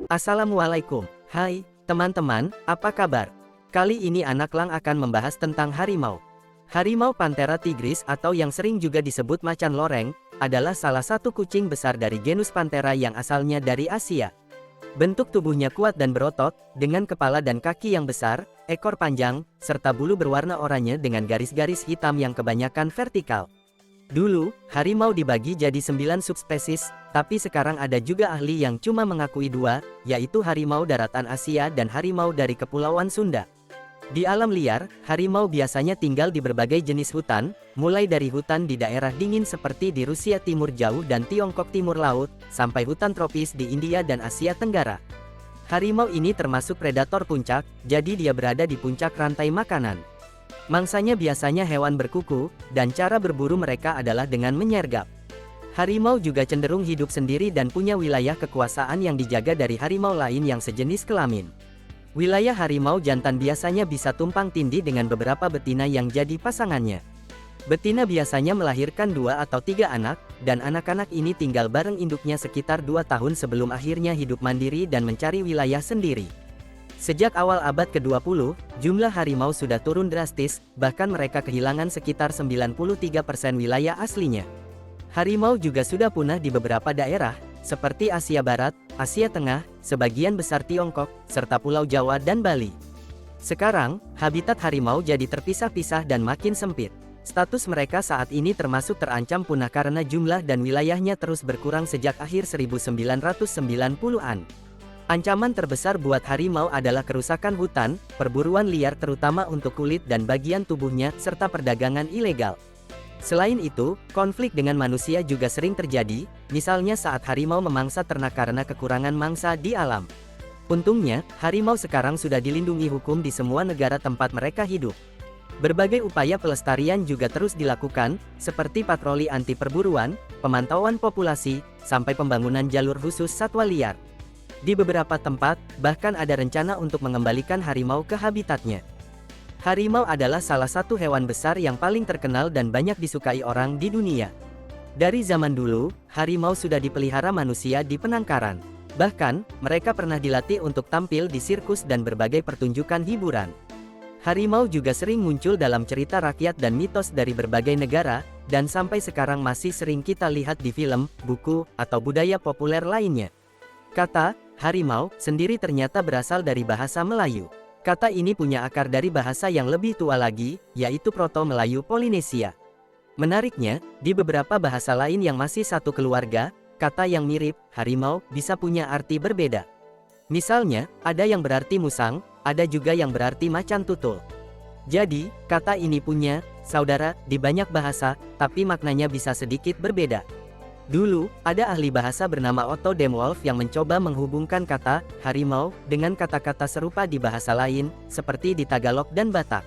Assalamualaikum. Hai, teman-teman, apa kabar? Kali ini Anak Lang akan membahas tentang harimau. Harimau Panthera tigris atau yang sering juga disebut macan loreng, adalah salah satu kucing besar dari genus Panthera yang asalnya dari Asia. Bentuk tubuhnya kuat dan berotot, dengan kepala dan kaki yang besar, ekor panjang, serta bulu berwarna oranye dengan garis-garis hitam yang kebanyakan vertikal. Dulu, harimau dibagi jadi 9 subspesies, tapi sekarang ada juga ahli yang cuma mengakui 2, yaitu harimau daratan Asia dan harimau dari Kepulauan Sunda. Di alam liar, harimau biasanya tinggal di berbagai jenis hutan, mulai dari hutan di daerah dingin seperti di Rusia Timur Jauh dan Tiongkok Timur Laut, sampai hutan tropis di India dan Asia Tenggara. Harimau ini termasuk predator puncak, jadi dia berada di puncak rantai makanan. Mangsanya biasanya hewan berkuku, dan cara berburu mereka adalah dengan menyergap. Harimau juga cenderung hidup sendiri dan punya wilayah kekuasaan yang dijaga dari harimau lain yang sejenis kelamin. Wilayah harimau jantan biasanya bisa tumpang tindih dengan beberapa betina yang jadi pasangannya. Betina biasanya melahirkan 2 atau 3 anak, dan anak-anak ini tinggal bareng induknya sekitar 2 tahun sebelum akhirnya hidup mandiri dan mencari wilayah sendiri. Sejak awal abad ke-20, jumlah harimau sudah turun drastis, bahkan mereka kehilangan sekitar 93% wilayah aslinya. Harimau juga sudah punah di beberapa daerah, seperti Asia Barat, Asia Tengah, sebagian besar Tiongkok, serta Pulau Jawa dan Bali. Sekarang, habitat harimau jadi terpisah-pisah dan makin sempit. Status mereka saat ini termasuk terancam punah karena jumlah dan wilayahnya terus berkurang sejak akhir 1990-an. Ancaman terbesar buat harimau adalah kerusakan hutan, perburuan liar terutama untuk kulit dan bagian tubuhnya, serta perdagangan ilegal. Selain itu, konflik dengan manusia juga sering terjadi, misalnya saat harimau memangsa ternak karena kekurangan mangsa di alam. Untungnya, harimau sekarang sudah dilindungi hukum di semua negara tempat mereka hidup. Berbagai upaya pelestarian juga terus dilakukan, seperti patroli anti perburuan, pemantauan populasi, sampai pembangunan jalur khusus satwa liar. Di beberapa tempat, bahkan ada rencana untuk mengembalikan harimau ke habitatnya. Harimau adalah salah satu hewan besar yang paling terkenal dan banyak disukai orang di dunia. Dari zaman dulu, harimau sudah dipelihara manusia di penangkaran. Bahkan, mereka pernah dilatih untuk tampil di sirkus dan berbagai pertunjukan hiburan. Harimau juga sering muncul dalam cerita rakyat dan mitos dari berbagai negara, dan sampai sekarang masih sering kita lihat di film, buku, atau budaya populer lainnya. Kata harimau sendiri ternyata berasal dari bahasa Melayu. Kata ini punya akar dari bahasa yang lebih tua lagi, yaitu Proto-Melayu Polinesia. Menariknya, di beberapa bahasa lain yang masih satu keluarga, kata yang mirip, harimau, bisa punya arti berbeda. Misalnya, ada yang berarti musang, ada juga yang berarti macan tutul. Jadi, kata ini punya saudara di banyak bahasa, tapi maknanya bisa sedikit berbeda. Dulu, ada ahli bahasa bernama Otto Demwolf yang mencoba menghubungkan kata harimau dengan kata-kata serupa di bahasa lain, seperti di Tagalog dan Batak.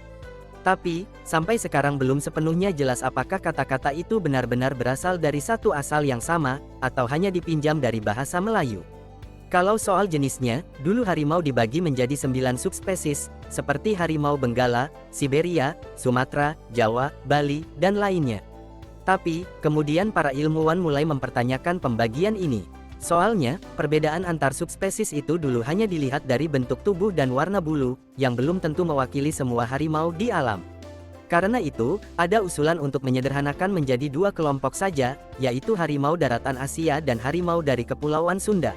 Tapi, sampai sekarang belum sepenuhnya jelas apakah kata-kata itu benar-benar berasal dari satu asal yang sama, atau hanya dipinjam dari bahasa Melayu. Kalau soal jenisnya, dulu harimau dibagi menjadi 9 subspesies, seperti harimau Benggala, Siberia, Sumatera, Jawa, Bali, dan lainnya. Tapi, kemudian para ilmuwan mulai mempertanyakan pembagian ini. Soalnya, perbedaan antar subspesies itu dulu hanya dilihat dari bentuk tubuh dan warna bulu, yang belum tentu mewakili semua harimau di alam. Karena itu, ada usulan untuk menyederhanakan menjadi 2 kelompok saja, yaitu harimau daratan Asia dan harimau dari Kepulauan Sunda.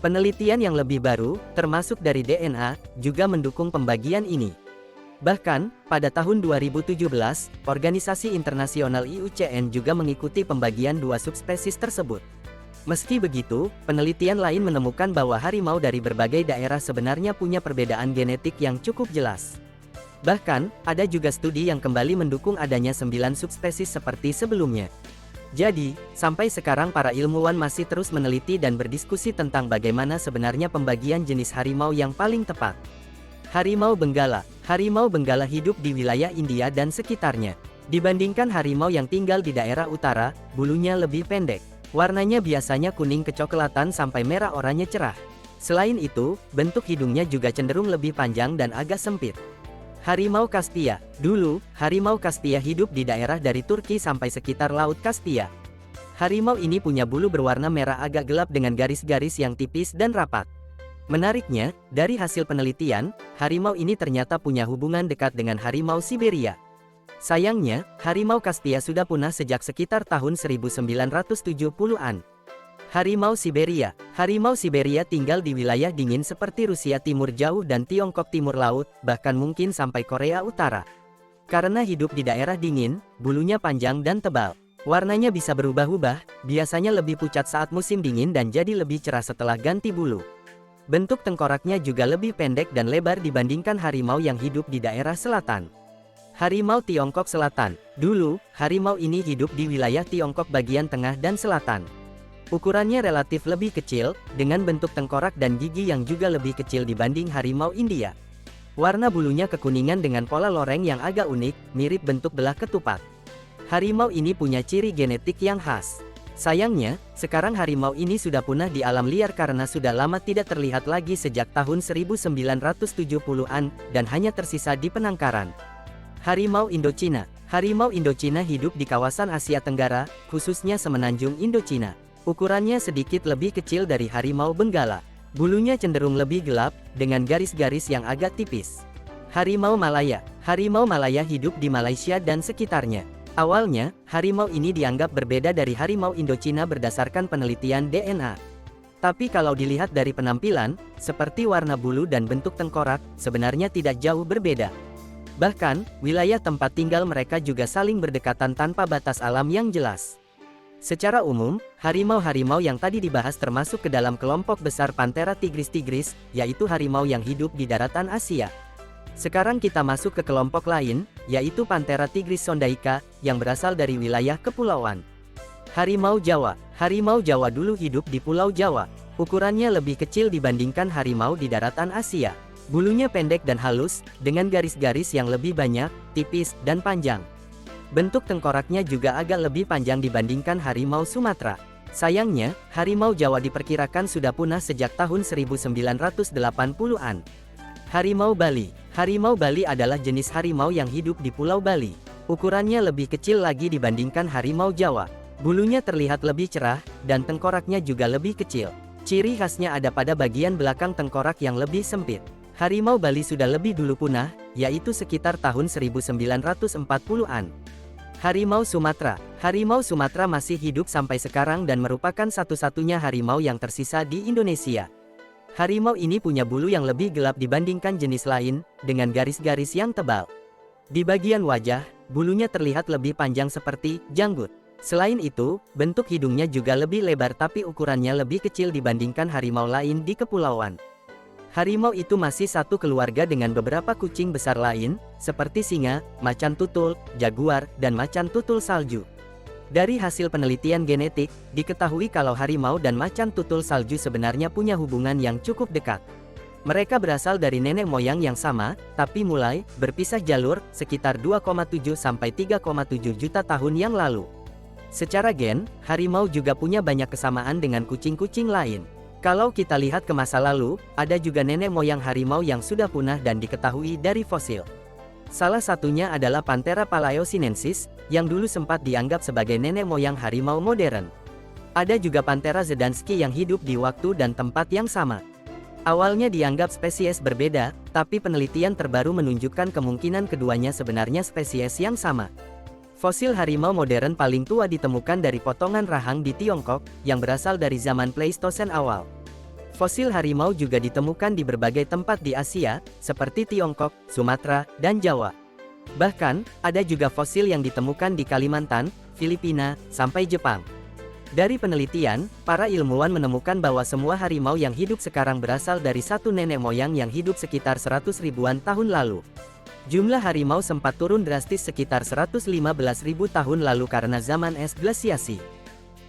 Penelitian yang lebih baru, termasuk dari DNA, juga mendukung pembagian ini. Bahkan, pada tahun 2017, organisasi internasional IUCN juga mengikuti pembagian 2 subspesies tersebut. Meski begitu, penelitian lain menemukan bahwa harimau dari berbagai daerah sebenarnya punya perbedaan genetik yang cukup jelas. Bahkan, ada juga studi yang kembali mendukung adanya 9 subspesies seperti sebelumnya. Jadi, sampai sekarang para ilmuwan masih terus meneliti dan berdiskusi tentang bagaimana sebenarnya pembagian jenis harimau yang paling tepat. Harimau Benggala. Harimau Benggala hidup di wilayah India dan sekitarnya. Dibandingkan harimau yang tinggal di daerah utara, bulunya lebih pendek. Warnanya biasanya kuning kecoklatan sampai merah oranye cerah. Selain itu, bentuk hidungnya juga cenderung lebih panjang dan agak sempit. Harimau Kaspia. Dulu, harimau Kaspia hidup di daerah dari Turki sampai sekitar Laut Kaspia. Harimau ini punya bulu berwarna merah agak gelap dengan garis-garis yang tipis dan rapat. Menariknya, dari hasil penelitian, harimau ini ternyata punya hubungan dekat dengan harimau Siberia. Sayangnya, harimau Kaspia sudah punah sejak sekitar tahun 1970-an. Harimau Siberia. Harimau Siberia tinggal di wilayah dingin seperti Rusia Timur Jauh dan Tiongkok Timur Laut, bahkan mungkin sampai Korea Utara. Karena hidup di daerah dingin, bulunya panjang dan tebal. Warnanya bisa berubah-ubah, biasanya lebih pucat saat musim dingin dan jadi lebih cerah setelah ganti bulu. Bentuk tengkoraknya juga lebih pendek dan lebar dibandingkan harimau yang hidup di daerah selatan. Harimau Tiongkok Selatan. Dulu, harimau ini hidup di wilayah Tiongkok bagian tengah dan selatan. Ukurannya relatif lebih kecil, dengan bentuk tengkorak dan gigi yang juga lebih kecil dibanding harimau India. Warna bulunya kekuningan dengan pola loreng yang agak unik, mirip bentuk belah ketupat. Harimau ini punya ciri genetik yang khas. Sayangnya, sekarang harimau ini sudah punah di alam liar karena sudah lama tidak terlihat lagi sejak tahun 1970-an, dan hanya tersisa di penangkaran. Harimau Indochina. Harimau Indochina hidup di kawasan Asia Tenggara, khususnya semenanjung Indochina. Ukurannya sedikit lebih kecil dari harimau Benggala. Bulunya cenderung lebih gelap, dengan garis-garis yang agak tipis. Harimau Malaya. Harimau Malaya hidup di Malaysia dan sekitarnya. Awalnya, harimau ini dianggap berbeda dari harimau Indochina berdasarkan penelitian DNA. Tapi kalau dilihat dari penampilan, seperti warna bulu dan bentuk tengkorak, sebenarnya tidak jauh berbeda. Bahkan, wilayah tempat tinggal mereka juga saling berdekatan tanpa batas alam yang jelas. Secara umum, harimau-harimau yang tadi dibahas termasuk ke dalam kelompok besar Panthera tigris, yaitu harimau yang hidup di daratan Asia. Sekarang kita masuk ke kelompok lain, yaitu Panthera tigris sondaica, yang berasal dari wilayah kepulauan. Harimau Jawa. Harimau Jawa dulu hidup di Pulau Jawa. Ukurannya lebih kecil dibandingkan harimau di daratan Asia. Bulunya pendek dan halus, dengan garis-garis yang lebih banyak, tipis, dan panjang. Bentuk tengkoraknya juga agak lebih panjang dibandingkan harimau Sumatera. Sayangnya, harimau Jawa diperkirakan sudah punah sejak tahun 1980-an. Harimau Bali. Harimau Bali adalah jenis harimau yang hidup di Pulau Bali. Ukurannya lebih kecil lagi dibandingkan harimau Jawa. Bulunya terlihat lebih cerah, dan tengkoraknya juga lebih kecil. Ciri khasnya ada pada bagian belakang tengkorak yang lebih sempit. Harimau Bali sudah lebih dulu punah, yaitu sekitar tahun 1940-an. Harimau Sumatera. Harimau Sumatera masih hidup sampai sekarang dan merupakan satu-satunya harimau yang tersisa di Indonesia. Harimau ini punya bulu yang lebih gelap dibandingkan jenis lain, dengan garis-garis yang tebal. Di bagian wajah, bulunya terlihat lebih panjang seperti janggut. Selain itu, bentuk hidungnya juga lebih lebar tapi ukurannya lebih kecil dibandingkan harimau lain di kepulauan. Harimau itu masih satu keluarga dengan beberapa kucing besar lain, seperti singa, macan tutul, jaguar, dan macan tutul salju. Dari hasil penelitian genetik, diketahui kalau harimau dan macan tutul salju sebenarnya punya hubungan yang cukup dekat. Mereka berasal dari nenek moyang yang sama, tapi mulai berpisah jalur sekitar 2,7 sampai 3,7 juta tahun yang lalu. Secara gen, harimau juga punya banyak kesamaan dengan kucing-kucing lain. Kalau kita lihat ke masa lalu, ada juga nenek moyang harimau yang sudah punah dan diketahui dari fosil. Salah satunya adalah Panthera palaeosinensis, yang dulu sempat dianggap sebagai nenek moyang harimau modern. Ada juga Panthera zdansky yang hidup di waktu dan tempat yang sama. Awalnya dianggap spesies berbeda, tapi penelitian terbaru menunjukkan kemungkinan keduanya sebenarnya spesies yang sama. Fosil harimau modern paling tua ditemukan dari potongan rahang di Tiongkok, yang berasal dari zaman Pleistosen awal. Fosil harimau juga ditemukan di berbagai tempat di Asia, seperti Tiongkok, Sumatera, dan Jawa. Bahkan, ada juga fosil yang ditemukan di Kalimantan, Filipina, sampai Jepang. Dari penelitian, para ilmuwan menemukan bahwa semua harimau yang hidup sekarang berasal dari satu nenek moyang yang hidup sekitar 100 ribuan tahun lalu. Jumlah harimau sempat turun drastis sekitar 115.000 tahun lalu karena zaman es glasiasi.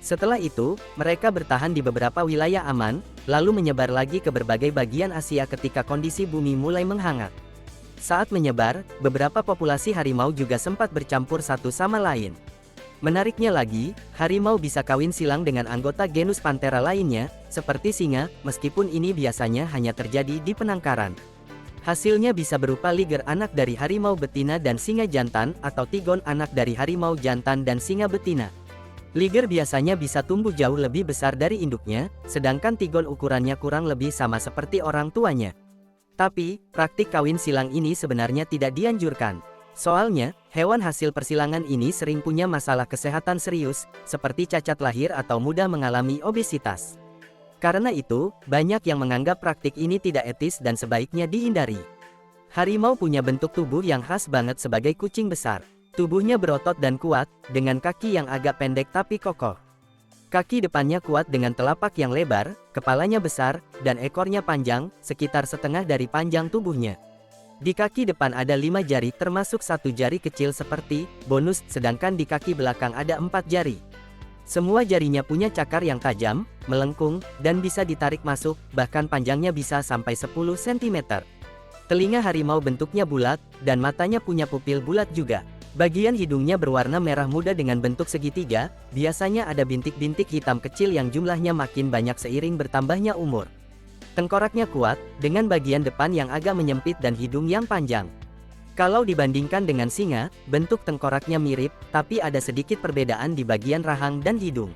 Setelah itu, mereka bertahan di beberapa wilayah aman, lalu menyebar lagi ke berbagai bagian Asia ketika kondisi bumi mulai menghangat. Saat menyebar, beberapa populasi harimau juga sempat bercampur satu sama lain. Menariknya lagi, harimau bisa kawin silang dengan anggota genus Panthera lainnya, seperti singa, meskipun ini biasanya hanya terjadi di penangkaran. Hasilnya bisa berupa liger anak dari harimau betina dan singa jantan, atau tigon anak dari harimau jantan dan singa betina. Liger biasanya bisa tumbuh jauh lebih besar dari induknya, sedangkan tigon ukurannya kurang lebih sama seperti orang tuanya. Tapi, praktik kawin silang ini sebenarnya tidak dianjurkan. Soalnya, hewan hasil persilangan ini sering punya masalah kesehatan serius, seperti cacat lahir atau mudah mengalami obesitas. Karena itu, banyak yang menganggap praktik ini tidak etis dan sebaiknya dihindari. Harimau punya bentuk tubuh yang khas banget sebagai kucing besar. Tubuhnya berotot dan kuat, dengan kaki yang agak pendek tapi kokoh. Kaki depannya kuat dengan telapak yang lebar, kepalanya besar, dan ekornya panjang, sekitar setengah dari panjang tubuhnya. Di kaki depan ada 5 jari termasuk 1 jari kecil seperti bonus, sedangkan di kaki belakang ada 4 jari. Semua jarinya punya cakar yang tajam, melengkung, dan bisa ditarik masuk, bahkan panjangnya bisa sampai 10 cm. Telinga harimau bentuknya bulat, dan matanya punya pupil bulat juga. Bagian hidungnya berwarna merah muda dengan bentuk segitiga, biasanya ada bintik-bintik hitam kecil yang jumlahnya makin banyak seiring bertambahnya umur. Tengkoraknya kuat, dengan bagian depan yang agak menyempit dan hidung yang panjang. Kalau dibandingkan dengan singa, bentuk tengkoraknya mirip, tapi ada sedikit perbedaan di bagian rahang dan hidung.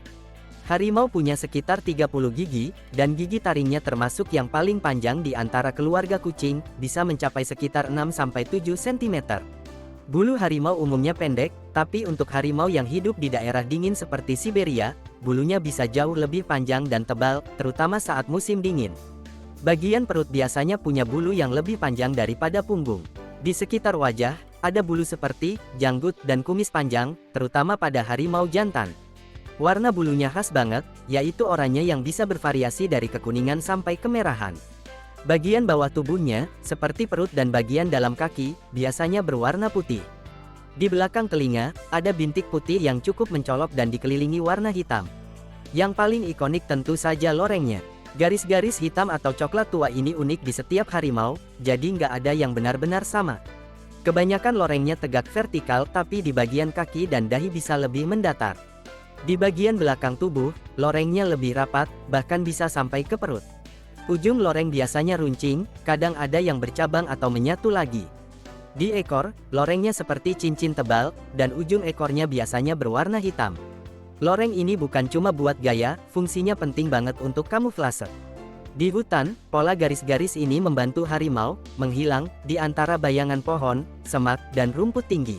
Harimau punya sekitar 30 gigi, dan gigi taringnya termasuk yang paling panjang di antara keluarga kucing, bisa mencapai sekitar 6-7 cm. Bulu harimau umumnya pendek, tapi untuk harimau yang hidup di daerah dingin seperti Siberia, bulunya bisa jauh lebih panjang dan tebal, terutama saat musim dingin. Bagian perut biasanya punya bulu yang lebih panjang daripada punggung. Di sekitar wajah, ada bulu seperti janggut dan kumis panjang, terutama pada harimau jantan. Warna bulunya khas banget, yaitu oranye yang bisa bervariasi dari kekuningan sampai kemerahan. Bagian bawah tubuhnya, seperti perut dan bagian dalam kaki, biasanya berwarna putih. Di belakang telinga, ada bintik putih yang cukup mencolok dan dikelilingi warna hitam. Yang paling ikonik tentu saja lorengnya. Garis-garis hitam atau coklat tua ini unik di setiap harimau, jadi nggak ada yang benar-benar sama. Kebanyakan lorengnya tegak vertikal, tapi di bagian kaki dan dahi bisa lebih mendatar. Di bagian belakang tubuh, lorengnya lebih rapat, bahkan bisa sampai ke perut. Ujung loreng biasanya runcing, kadang ada yang bercabang atau menyatu lagi. Di ekor, lorengnya seperti cincin tebal, dan ujung ekornya biasanya berwarna hitam. Loreng ini bukan cuma buat gaya, fungsinya penting banget untuk kamuflase. Di hutan, pola garis-garis ini membantu harimau menghilang di antara bayangan pohon, semak, dan rumput tinggi.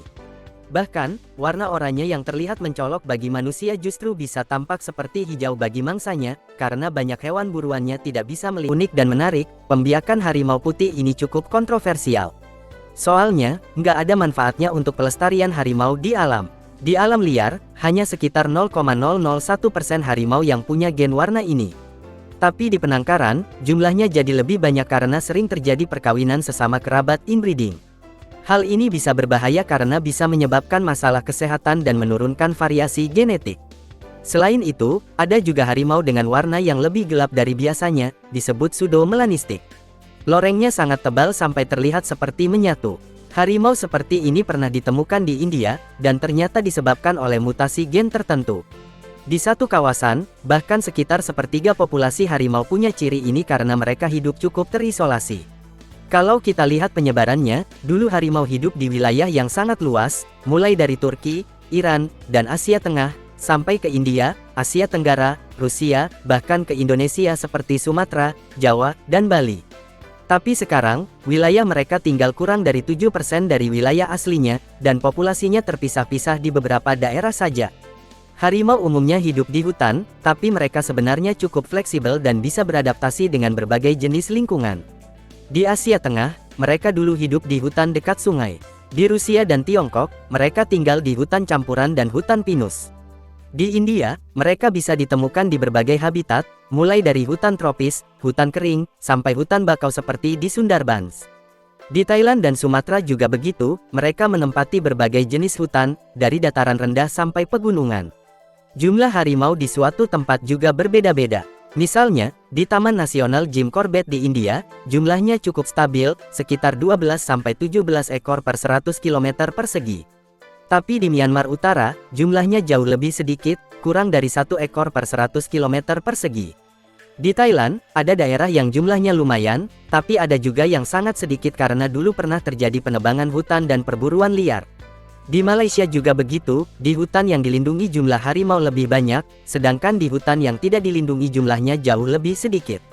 Bahkan, warna oranye yang terlihat mencolok bagi manusia justru bisa tampak seperti hijau bagi mangsanya, karena banyak hewan buruannya tidak bisa melihat. Unik dan menarik, pembiakan harimau putih ini cukup kontroversial. Soalnya, nggak ada manfaatnya untuk pelestarian harimau di alam. Di alam liar, hanya sekitar 0,001% harimau yang punya gen warna ini. Tapi di penangkaran, jumlahnya jadi lebih banyak karena sering terjadi perkawinan sesama kerabat inbreeding. Hal ini bisa berbahaya karena bisa menyebabkan masalah kesehatan dan menurunkan variasi genetik. Selain itu, ada juga harimau dengan warna yang lebih gelap dari biasanya, disebut pseudo-melanistik. Lorengnya sangat tebal sampai terlihat seperti menyatu. Harimau seperti ini pernah ditemukan di India, dan ternyata disebabkan oleh mutasi gen tertentu. Di satu kawasan, bahkan sekitar sepertiga populasi harimau punya ciri ini karena mereka hidup cukup terisolasi. Kalau kita lihat penyebarannya, dulu harimau hidup di wilayah yang sangat luas, mulai dari Turki, Iran, dan Asia Tengah, sampai ke India, Asia Tenggara, Rusia, bahkan ke Indonesia seperti Sumatera, Jawa, dan Bali. Tapi sekarang, wilayah mereka tinggal kurang dari 7% dari wilayah aslinya, dan populasinya terpisah-pisah di beberapa daerah saja. Harimau umumnya hidup di hutan, tapi mereka sebenarnya cukup fleksibel dan bisa beradaptasi dengan berbagai jenis lingkungan. Di Asia Tengah, mereka dulu hidup di hutan dekat sungai. Di Rusia dan Tiongkok, mereka tinggal di hutan campuran dan hutan pinus. Di India, mereka bisa ditemukan di berbagai habitat, mulai dari hutan tropis, hutan kering, sampai hutan bakau seperti di Sundarbans. Di Thailand dan Sumatera juga begitu, mereka menempati berbagai jenis hutan, dari dataran rendah sampai pegunungan. Jumlah harimau di suatu tempat juga berbeda-beda. Misalnya, di Taman Nasional Jim Corbett di India, jumlahnya cukup stabil, sekitar 12-17 ekor per 100 km persegi. Tapi di Myanmar Utara, jumlahnya jauh lebih sedikit, kurang dari 1 ekor per 100 km persegi. Di Thailand, ada daerah yang jumlahnya lumayan, tapi ada juga yang sangat sedikit karena dulu pernah terjadi penebangan hutan dan perburuan liar. Di Malaysia juga begitu, di hutan yang dilindungi jumlah harimau lebih banyak, sedangkan di hutan yang tidak dilindungi jumlahnya jauh lebih sedikit.